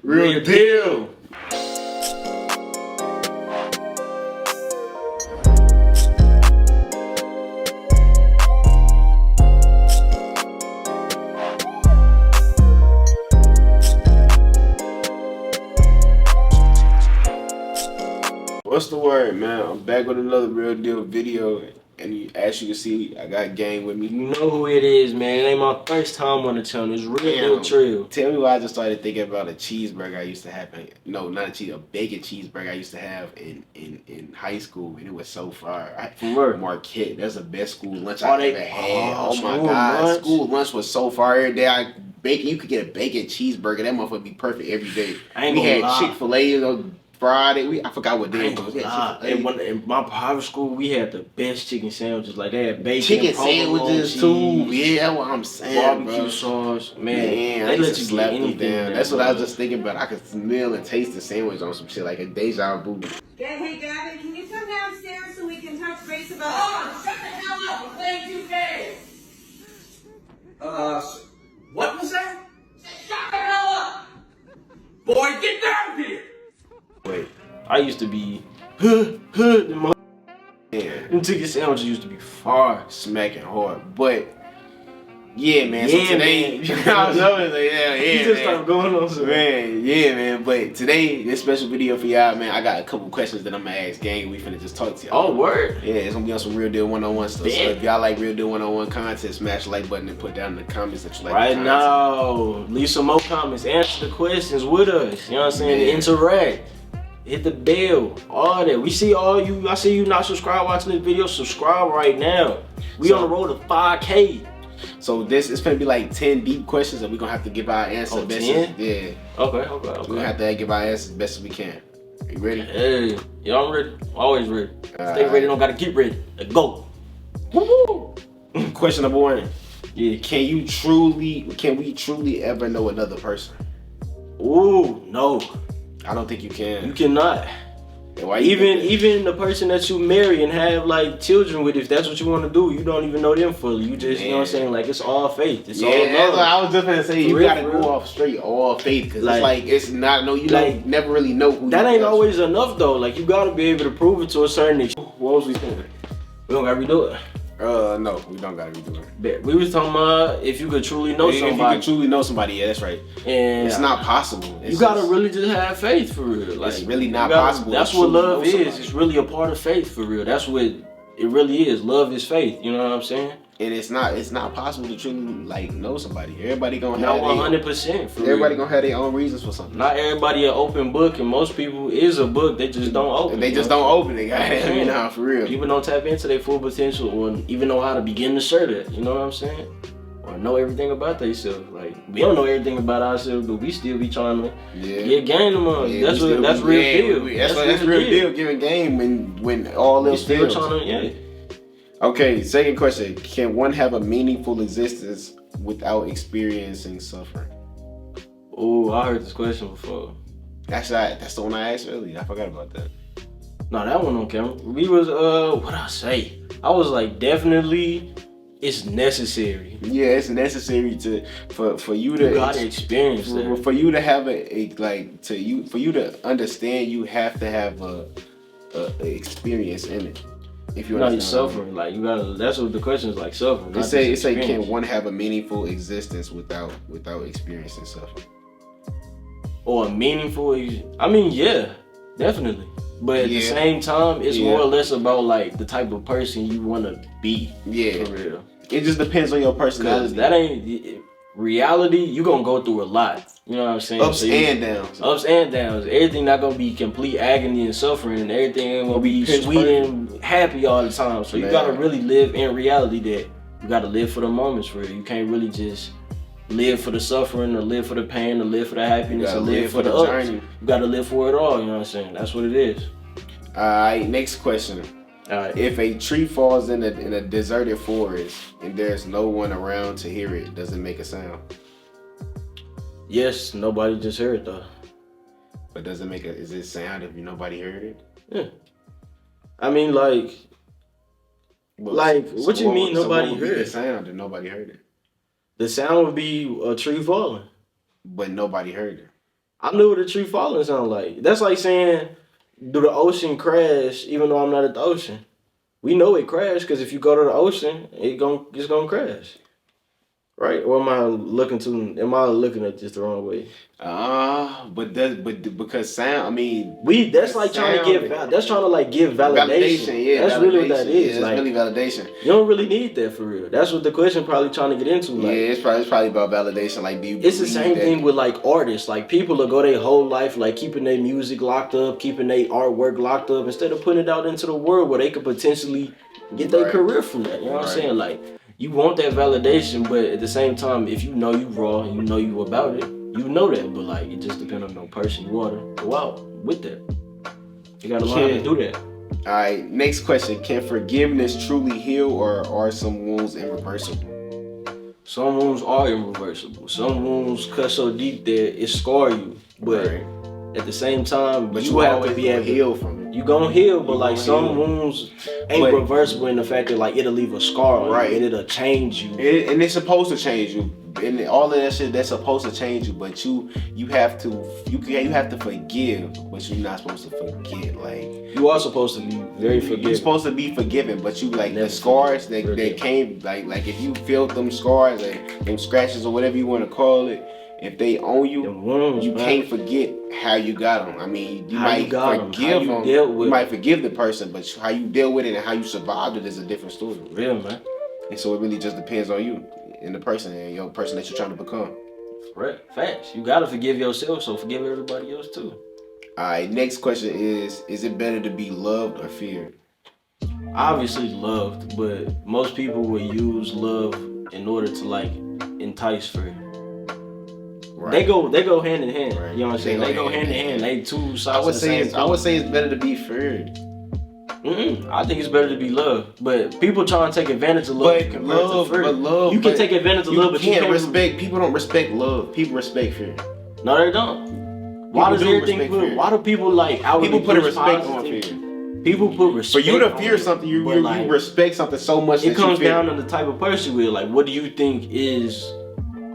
Real deal. What's the word, man? I'm back with another real deal video, and as you can see, I got gang with me. You know who it is, man. It ain't my first time on the channel. It's Real Deal Trill. Tell me why I just started thinking about a cheeseburger I used to have. No, not a cheese, a bacon cheeseburger I used to have in high school, and it was so fire. Marquette, that's the best school lunch I ever had. Oh my god, school lunch was so fire. Every day you could get a bacon cheeseburger. That motherfucker be perfect every day. We had Chick-fil-A. Friday, I forgot what day it was. In my private school, we had the best chicken sandwiches. Like they had bacon, chicken sandwiches too. Yeah, that's what I'm saying. Barbecue sauce, man. They let you slap them down. That's what I was just thinking about. I could smell and taste the sandwich on some shit like a deja vu. Hey, Gavin, can you come downstairs so we can touch base about? Oh, shut the hell up! We're playing 2K. What was that? Shut the hell up! Boy, get down here! Wait, I used to be them chicken sandwiches used to be far smacking hard, but yeah, man. Yeah, so today, man. I was you just started going on some man. Yeah, man. But today, this special video for y'all, man. I got a couple questions that I'm gonna ask gang. We finna just talk to y'all. Oh, word. Yeah, it's gonna be on some Real Deal 101 stuff. So if y'all like Real Deal 101 content, smash the like button and put down in the comments that you like. Right now, leave some more comments. Answer the questions with us. You know what I'm saying? Interact. Hit the bell, all that. We see all you. I see you not subscribed watching this video. Subscribe right now. We on the road to 5K. So this is gonna be like 10 deep questions that we're gonna have to give our answer best. 10? Yeah. Okay. We're gonna have to give our answers best as we can. Are you ready? Hey, yeah, I'm ready. Always ready. Stay ready, don't gotta get ready. Let's go. Woo-hoo. Question number 1. Yeah. Can we truly ever know another person? Ooh, no. I don't think you can. You cannot. Why even the person that you marry and have like children with, if that's what you want to do, you don't even know them fully. You just, you know what I'm saying? Like it's all faith. It's all love. I was just gonna say you gotta go off straight all faith because it's not never really know who. That ain't always enough though. Like you gotta be able to prove it to a certain extent. What was we thinking? We don't gotta redo it. No, we don't gotta redo it. We was talking about if you could truly know somebody. If you could truly know somebody, yeah, that's right. And it's not possible. You gotta really just have faith for real. Like, it's really not possible. That's what love is. It's really a part of faith for real. That's what it really is. Love is faith. You know what I'm saying? And it's not possible to truly like know somebody. Everybody gonna have 100% for everybody gonna have their own reasons for something. Not everybody an open book, and most people is a book. They just don't open. They just don't open it, guys. I mean, for real. People don't tap into their full potential, or even know how to begin to share that. You know what I'm saying? Or know everything about themselves. Like we don't know everything about ourselves, but we still be trying to get game them on. Yeah, that's real deal. That's real deal. Giving game when all else still trying to Okay, second question. Can one have a meaningful existence without experiencing suffering? Oh, I heard this question before. That's the one I asked earlier. I forgot about that. No, that one on camera. We was, what'd I say? I was like, definitely, it's necessary. Yeah, it's necessary for you to. You gotta experience that. For you to have for you to understand, you have to have a experience in it. If you're not suffering, like you gotta. That's what the question is like. Suffering. It say, can one have a meaningful existence without experiencing suffering? Or a meaningful? I mean, yeah, definitely. But at the same time, it's more or less about like the type of person you want to be. Yeah, for real. It just depends on your personality. That ain't reality. You gonna go through a lot. You know what I'm saying? Ups and downs. Ups and downs. Everything not gonna be complete agony and suffering, and everything ain't gonna be sweet and happy all the time. So you gotta really live in reality. That you gotta live for the moments for it. You can't really just live for the suffering, or live for the pain, or live for the happiness, or live for the journey. You gotta live for it all. You know what I'm saying? That's what it is. All right. Next question. All right. If a tree falls in a deserted forest and there's no one around to hear it, does it make a sound? Yes, nobody just heard it though. But does it make is it sound if nobody heard it? Yeah. I mean, like what you mean nobody heard it? The sound and nobody heard it. The sound would be a tree falling. But nobody heard it. I knew what a tree falling sound like. That's like saying, do the ocean crash even though I'm not at the ocean? We know it crashed because if you go to the ocean, it's gonna crash. Right? Or am I looking at this the wrong way? But because sound, I mean, That's like trying to give validation. Yeah, that's really what that is. Yeah, like, really validation. You don't really need that for real. That's what the question probably trying to get into. Like, yeah, it's probably about validation. Like, do you it's the same thing with like artists. Like people will go their whole life like keeping their music locked up, keeping their artwork locked up, instead of putting it out into the world where they could potentially get their career from that. You know what I'm saying? Like, you want that validation, but at the same time, if you know you raw and you know you about it, you know that. But like, it just depends on the person you want to go out with that. You gotta learn how to do that. All right, next question. Can forgiveness truly heal, or are some wounds irreversible? Some wounds are irreversible. Some wounds cut so deep that it scar you. But at the same time, but you have to be able to heal from it. You gonna heal, but like some wounds ain't reversible in the fact that like it'll leave a scar on you and it'll change you. And it's supposed to change you. And all of that shit that's supposed to change you, but you have to forgive, but you're not supposed to forget. Like, you are supposed to be very forgiving. You're supposed to be forgiving, but you like the scars that came like if you feel them scars, like them scratches or whatever you want to call it, if they own you, wounds, you can't forget how you got them. I mean, you might forgive them, you might forgive the person, but how you deal with it and how you survived it is a different story. Real, man. And so it really just depends on you and the person and your person that you're trying to become. Right, facts. You gotta forgive yourself, so forgive everybody else too. All right, next question is it better to be loved or feared? Obviously loved, but most people will use love in order to like entice fear. Right. They go hand in hand. Right. You know what I'm saying? They go hand in hand. They two sides. I would say it's better to be feared. I think it's better to be loved, but people try and take advantage of love. But love, you can take advantage of love, but you can't respect. People don't respect love. People respect fear. No, they don't. Why does everything? Why do people like? People put respect on fear. People put respect. For you to fear something, you respect something so much. It comes down to the type of person you're. Like, what do you think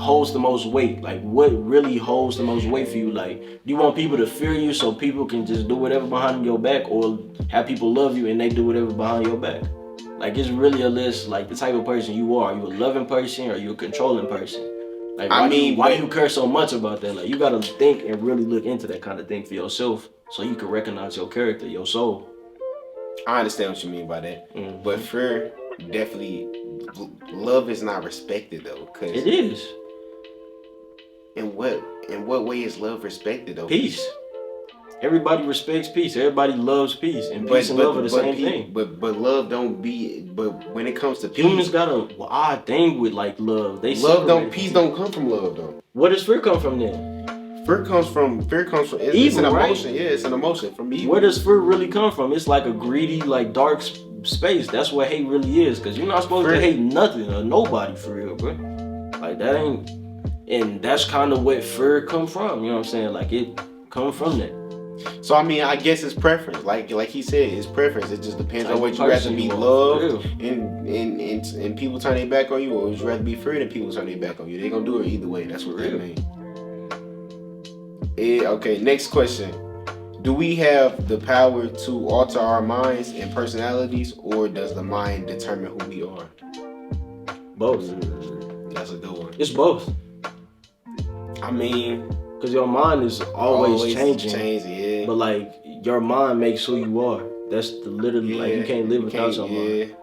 holds the most weight? Like, what really holds the most weight for you? Like, do you want people to fear you so people can just do whatever behind your back, or have people love you and they do whatever behind your back? Like, it's really a list, like the type of person you are. Are you a loving person or are you a controlling person? Like, why do you care so much about that? Like, you gotta think and really look into that kind of thing for yourself so you can recognize your character, your soul. I understand what you mean by that. But fear, definitely, love is not respected though. Cause it is. In what way is love respected though? Peace. Everybody respects peace. Everybody loves peace, and peace and love are the same thing. But love don't be. But when it comes to peace, humans got a odd thing with like love. Peace don't come from love though. Where does fear come from then? Fear comes from. It's an emotion. Right? Yeah, it's an emotion from evil. Where does fear really come from? It's like a greedy, like dark space. That's what hate really is. Cause you're not supposed to hate nothing or nobody for real, bro. Like that ain't. And that's kind of what fear come from. You know what I'm saying? Like it come from that. So I mean, I guess it's preference. Like he said, it's preference. It just depends on what you rather be loved and people turn their back on you, or would you rather be feared and people turn their back on you. They gonna do it either way. That's what it means. Okay, next question. Do we have the power to alter our minds and personalities, or does the mind determine who we are? Both. That's a good one. It's both. I mean, because your mind is always changing. Yeah. But like your mind makes who you are. That's the literally like you can't live without your mind.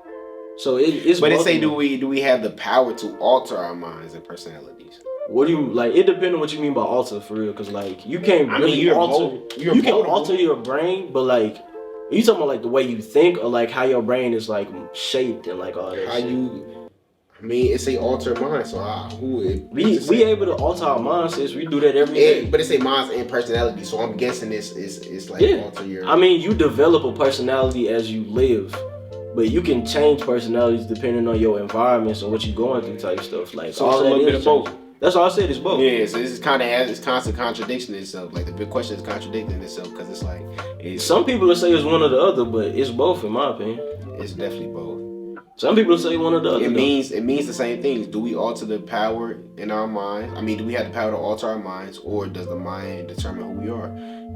So it's. But it say do we have the power to alter our minds and personalities? What do you like? It depends on what you mean by alter for real. Because like you can't really alter. You can alter your brain, but like are you talking about like the way you think or like how your brain is like shaped and like all that. How shit? I mean, it's a alter mind, so we able to alter our mindsets. We do that every day. But it's a minds and personality, so I'm guessing it's like alter your. I mean, you develop a personality as you live, but you can change personalities depending on your environments and what you're going through type stuff. Like so all it's a little bit of both. That's all I said. It's both. Yeah, so this is kind of has this constant contradiction itself. Like the big question is contradicting itself because it's like some people will say it's one or the other, but it's both in my opinion. It's definitely both. Some people say one or the other. It means the same things. Do we alter the power in our mind? I mean, do we have the power to alter our minds, or does the mind determine who we are?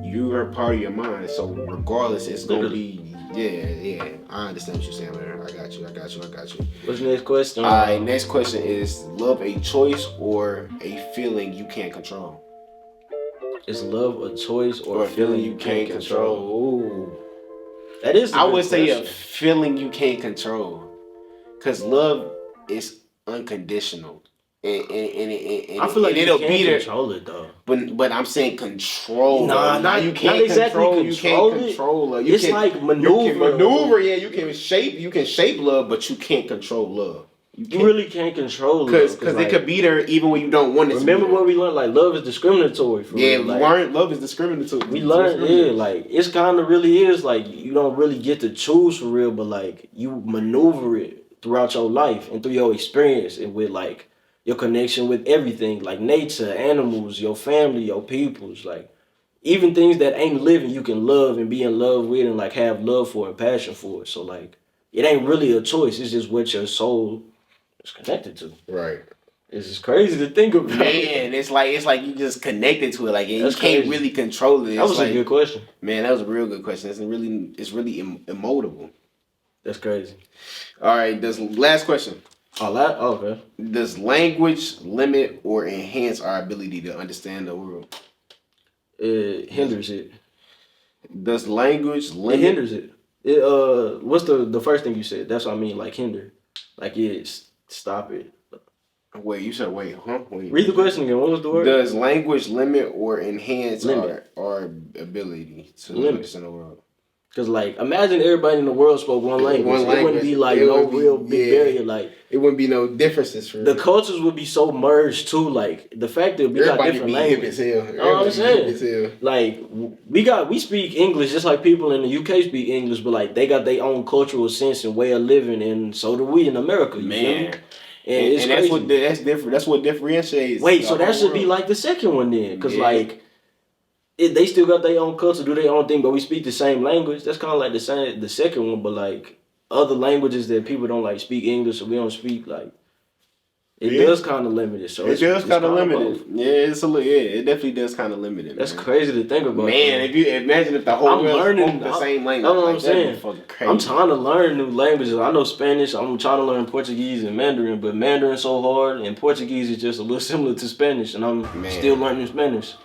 You are part of your mind, so regardless, it's gonna be. Yeah. I understand what you're saying, man. I got you. What's the next question? All right, next question is: love a choice or a feeling you can't control? Is love a choice or a feeling you can't control? Ooh. That is. I would say a feeling you can't control, because love is unconditional, and I feel like it'll you be can't there. control it though. But I'm saying control. Nah, you can't not exactly control. You can't it. control it. It's like maneuver. You can maneuver. Yeah, you can shape love, but you can't control love. You really can't control because love. it could be there even when you don't want it. Remember what we learned? Like love is discriminatory. For yeah, real. we Like, learned love is discriminatory. we learned, like it's kind of really is like you don't really get to choose for real, but like you maneuver it throughout your life and through your experience and with like your connection with everything, like nature, animals, your family, your peoples, like even things that ain't living, you can love and be in love with and like have love for and passion for it. So like it ain't really a choice; it's just what your soul is connected to. Right. It's just crazy to think about. Man, it's like you just connected to it. Like you That's can't crazy. really control it. That was like, a good question. Man, that was a real good question. It's really emotive. That's crazy. All right, this last question. Okay. Does language limit or enhance our ability to understand the world? It hinders it. Does language It limit? hinders it. What's the first thing you said? That's what I mean, like hinder. Like stop it. Wait, you said wait, huh? Wait. Read the question again. What was the word? Does language limit or enhance Limit. our ability to Limit. understand the world? Cause like imagine everybody in the world spoke one language. It wouldn't be like It no would be- real big yeah. barrier. Like It wouldn't be no differences for the cultures would be so merged too. Like the fact that we got everybody different be hip languages. as hell. You know what I'm saying? Hip as hell. Like we speak English just like people in the UK speak English, but like they got their own cultural sense and way of living, and so do we in America. You feel me? Man. And it's that's crazy. that's different. That's what differentiates. Wait, the so that whole should be world. like the second one then, because Yeah. like they still got their own culture, do their own thing, but we speak the same language. That's kind of like the second one, but like other languages that people don't like speak English, or we don't speak like it does kind of limit it. So It does kind of limit both. it. Yeah, it definitely does kind of limit it. That's man. crazy to think about. Man, if you imagine if the whole I'm world learning spoke the same language, that's what I'm like, that'd be saying. fucking crazy. I'm trying to learn new languages. I know Spanish. I'm trying to learn Portuguese and Mandarin, but Mandarin's so hard, and Portuguese is just a little similar to Spanish, and I'm still learning Spanish.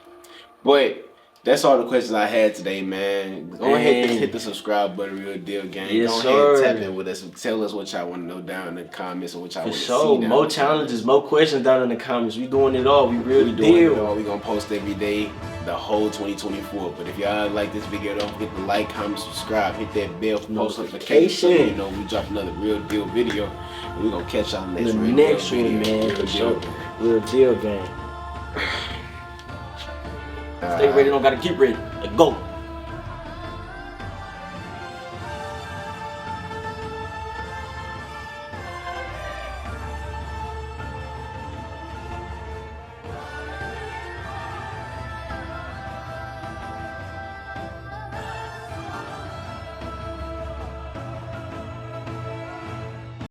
But that's all the questions I had today, man. Go ahead and hit the subscribe button, Real Deal Gang. Yes, Go sir. ahead and tap in with us. Tell us what y'all want to know down in the comments and what y'all For want to sure, see. down in more the challenges, more questions down in the comments. We doing it all. We really doing it deal. all. We gonna post every day, the whole 2024. But if y'all like this video, don't forget to like, comment, subscribe, hit that bell for post notification. So you know we drop another Real Deal video. And we gonna catch y'all next The Real next Deal one, video. man, Real for Deal sure. Gang. Real deal, gang. Stay ready, don't gotta keep ready. Let's go.